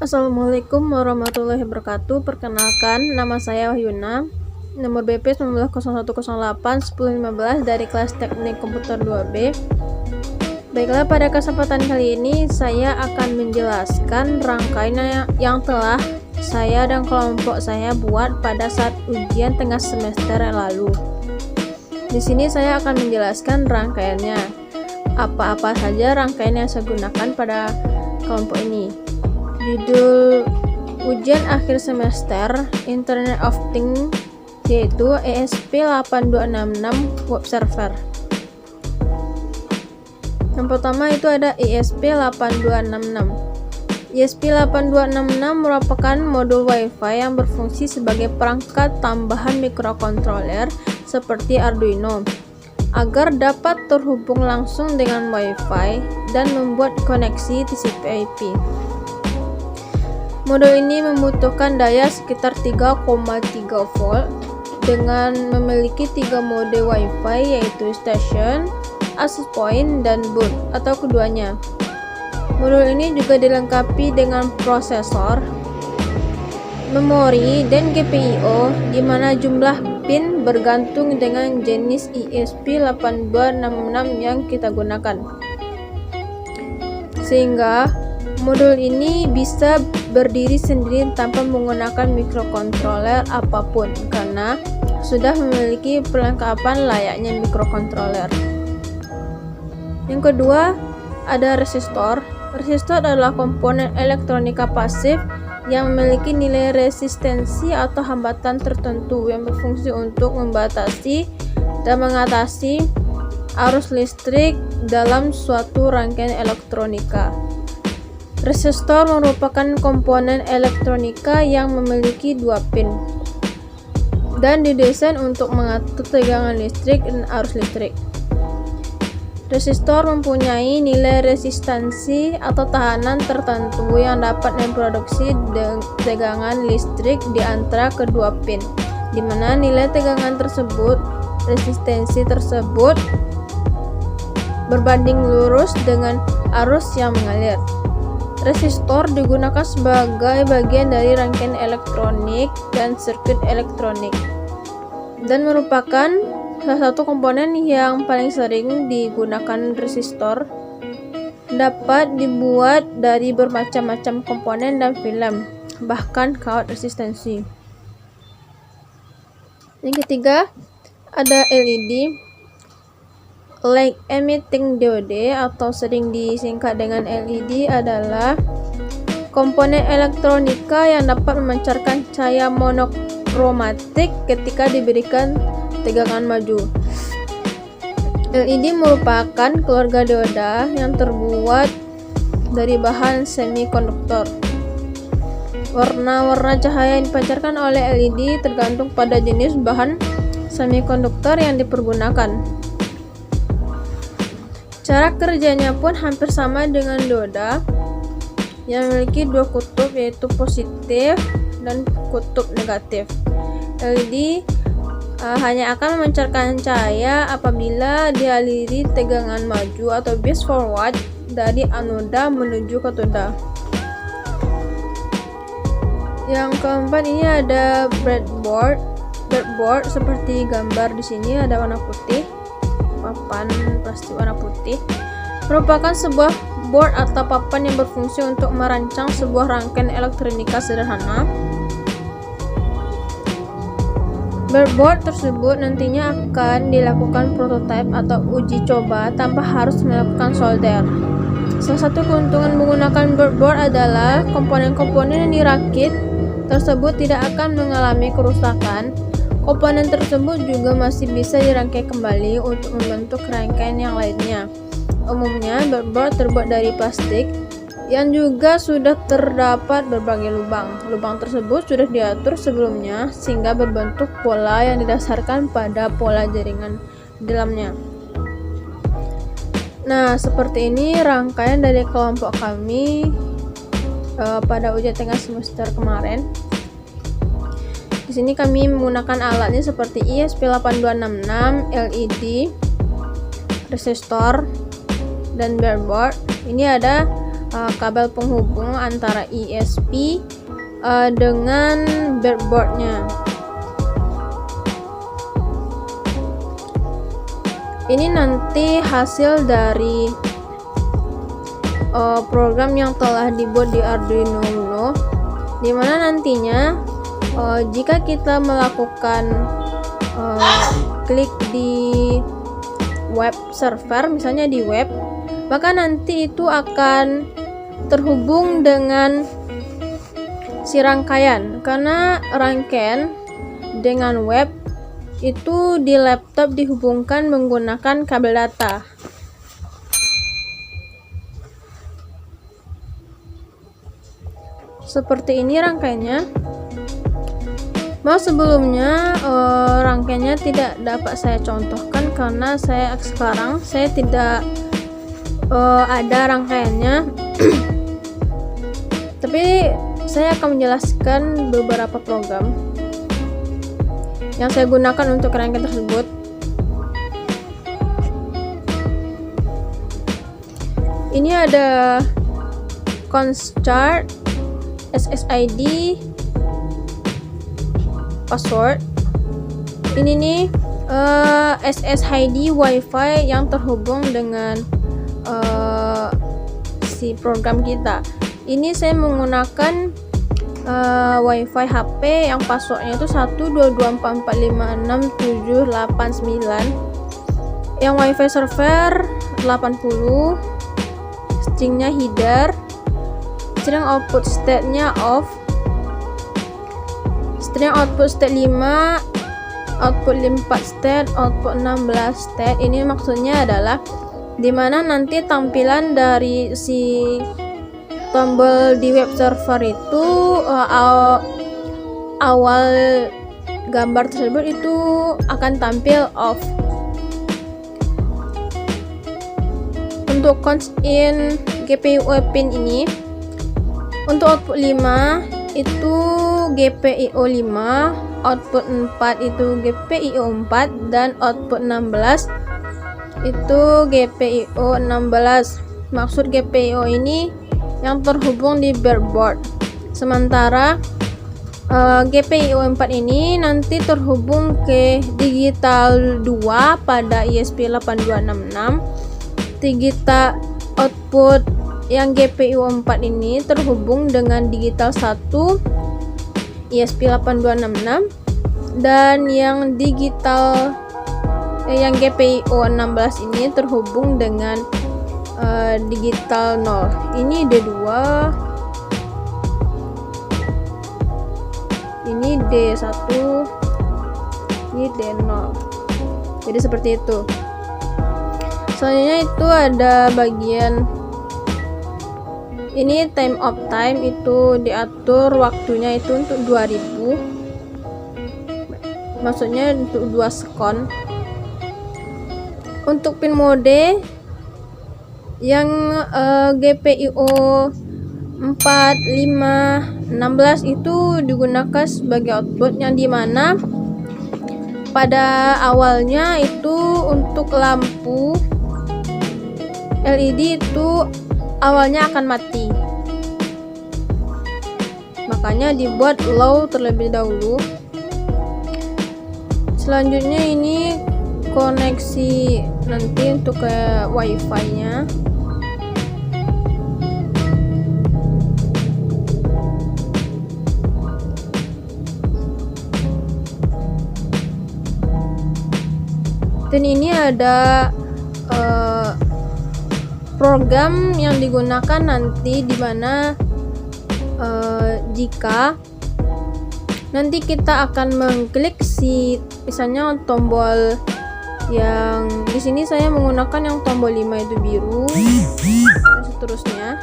Assalamualaikum warahmatullahi wabarakatuh. Perkenalkan, nama saya Wahyuna. Nomor BP 1901081015 dari kelas Teknik Komputer 2B. Baiklah, pada kesempatan kali ini saya akan menjelaskan rangkaian yang telah saya dan kelompok saya buat pada saat ujian tengah semester lalu. Di sini saya akan menjelaskan rangkaiannya. Apa-apa saja rangkaian yang saya gunakan pada kelompok ini. Judul ujian akhir semester Internet of Things yaitu ESP8266 Web Server. Yang pertama itu ada ESP8266. ESP8266 merupakan modul Wi-Fi yang berfungsi sebagai perangkat tambahan mikrokontroler seperti Arduino agar dapat terhubung langsung dengan Wi-Fi dan membuat koneksi TCP/IP. Modul ini membutuhkan daya sekitar 3,3 volt dengan memiliki 3 mode Wi-Fi yaitu station, access point, dan boot atau keduanya. Modul ini juga dilengkapi dengan prosesor, memori, dan GPIO di mana jumlah pin bergantung dengan jenis ESP8266 yang kita gunakan. Sehingga modul ini bisa berdiri sendiri tanpa menggunakan mikrokontroler apapun karena sudah memiliki perlengkapan layaknya mikrokontroler. Yang kedua, ada resistor. Resistor adalah komponen elektronika pasif yang memiliki nilai resistensi atau hambatan tertentu yang berfungsi untuk membatasi dan mengatasi arus listrik dalam suatu rangkaian elektronika. Resistor merupakan komponen elektronika yang memiliki 2 pin dan didesain untuk mengatur tegangan listrik dan arus listrik. Resistor mempunyai nilai resistansi atau tahanan tertentu yang dapat memproduksi tegangan listrik di antara kedua pin, di mana nilai tegangan tersebut, resistensi tersebut berbanding lurus dengan arus yang mengalir. Resistor digunakan sebagai bagian dari rangkaian elektronik dan sirkuit elektronik dan merupakan salah satu komponen yang paling sering digunakan. Resistor dapat dibuat dari bermacam-macam komponen dan film, bahkan kawat resistensi. Yang ketiga, ada LED, Light Emitting Diode atau sering disingkat dengan LED adalah komponen elektronika yang dapat memancarkan cahaya monokromatik ketika diberikan tegangan maju. LED merupakan keluarga dioda yang terbuat dari bahan semikonduktor. Warna-warna cahaya yang dipancarkan oleh LED tergantung pada jenis bahan semikonduktor yang dipergunakan. Cara kerjanya pun hampir sama dengan dioda yang memiliki 2 kutub yaitu positif dan kutub negatif. LED hanya akan memancarkan cahaya apabila dialiri tegangan maju atau bias forward dari anoda menuju katoda. Yang keempat ini ada breadboard. Breadboard seperti gambar di sini ada warna putih. Papan plastik warna putih merupakan sebuah board atau papan yang berfungsi untuk merancang sebuah rangkaian elektronika sederhana. Breadboard tersebut nantinya akan dilakukan prototipe atau uji coba tanpa harus melakukan solder. Salah satu keuntungan menggunakan breadboard adalah komponen-komponen yang dirakit tersebut tidak akan mengalami kerusakan. Komponen tersebut juga masih bisa dirangkai kembali untuk membentuk rangkaian yang lainnya. Umumnya, breadboard terbuat dari plastik yang juga sudah terdapat berbagai lubang. Lubang tersebut sudah diatur sebelumnya sehingga berbentuk pola yang didasarkan pada pola jaringan di dalamnya. Nah, seperti ini rangkaian dari kelompok kami pada ujian tengah semester kemarin. Di sini kami menggunakan alatnya seperti ESP8266, LED, resistor, dan breadboard. Ini ada kabel penghubung antara ISP dengan breadboardnya. Ini nanti hasil dari program yang telah dibuat di Arduino Uno, dimana nantinya jika kita melakukan klik di web server, misalnya di web, maka nanti itu akan terhubung dengan si rangkaian, karena rangkaian dengan web itu di laptop dihubungkan menggunakan kabel data. Seperti ini rangkaiannya. Sebelumnya rangkaiannya tidak dapat saya contohkan karena saya tidak ada rangkaiannya. Tapi saya akan menjelaskan beberapa program yang saya gunakan untuk rangkaian tersebut. Ini ada constart, SSID, password. Ini nih SSID WiFi yang terhubung dengan si program kita. Ini saya menggunakan WiFi HP yang passwordnya itu 12245667889. Yang WiFi server 80. Stringnya header. String output state-nya off. String output state 5, output 4 state, output 16 state. Ini maksudnya adalah dimana nanti tampilan dari si tombol di web server itu awal gambar tersebut itu akan tampil off. Untuk const in GPIO pin ini, untuk output 5 itu GPIO 5, output 4 itu GPIO 4, dan output 16 itu GPIO 16. Maksud GPIO ini yang terhubung di breadboard. Sementara GPIO 4 ini nanti terhubung ke digital 2 pada ESP8266. Digital output yang GPIO 4 ini terhubung dengan digital 1 ESP8266, dan yang digital yang GPIO 16 ini terhubung dengan digital 0. Ini D2, ini D1, ini D0. Jadi seperti itu. Selanjutnya itu ada bagian ini time of time, itu diatur waktunya itu untuk 2000, maksudnya untuk 2 sekon. Untuk pin mode yang GPIO 4, 5, 16 itu digunakan sebagai output, yang dimana pada awalnya itu untuk lampu LED itu awalnya akan mati, makanya dibuat low terlebih dahulu. Selanjutnya ini koneksi nanti untuk ke WiFi nya. Dan ini ada program yang digunakan nanti, dimana jika nanti kita akan mengklik si misalnya tombol yang di sini saya menggunakan yang tombol 5 itu biru, dan seterusnya.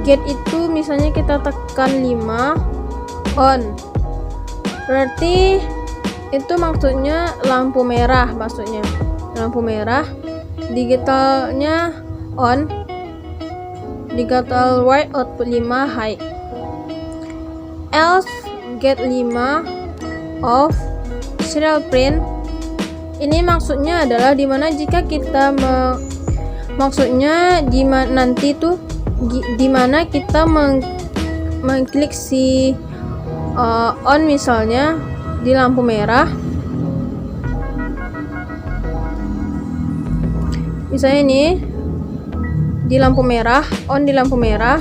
Gate itu misalnya kita tekan 5 on, berarti itu maksudnya lampu merah, maksudnya lampu merah. Digitalnya on, digital white, output 5 high. Else gate 5 off, serial print Ini maksudnya adalah dimana jika kita nanti tuh dimana kita mengklik si on misalnya di lampu merah. Misalnya ini di lampu merah, on di lampu merah,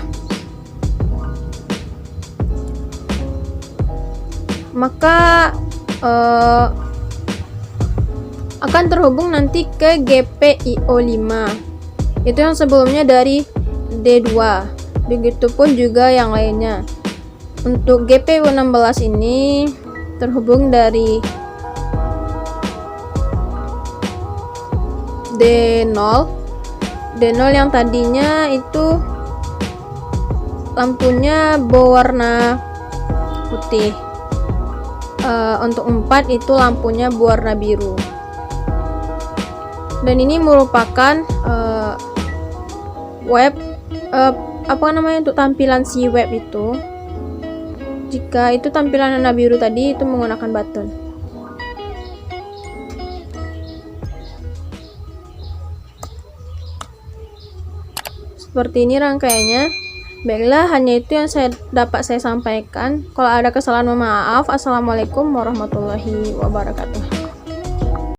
maka akan terhubung nanti ke GPIO5. Itu yang sebelumnya dari D2. Begitupun juga yang lainnya. Untuk GPIO16 ini terhubung dari D0 yang tadinya itu lampunya berwarna putih. Untuk 4 itu lampunya berwarna biru. Dan ini merupakan web untuk tampilan si web itu. Jika itu tampilan warna biru tadi, itu menggunakan button. Seperti ini rangkaiannya. Baiklah, hanya itu yang dapat saya sampaikan. Kalau ada kesalahan, mohon maaf. Assalamualaikum warahmatullahi wabarakatuh.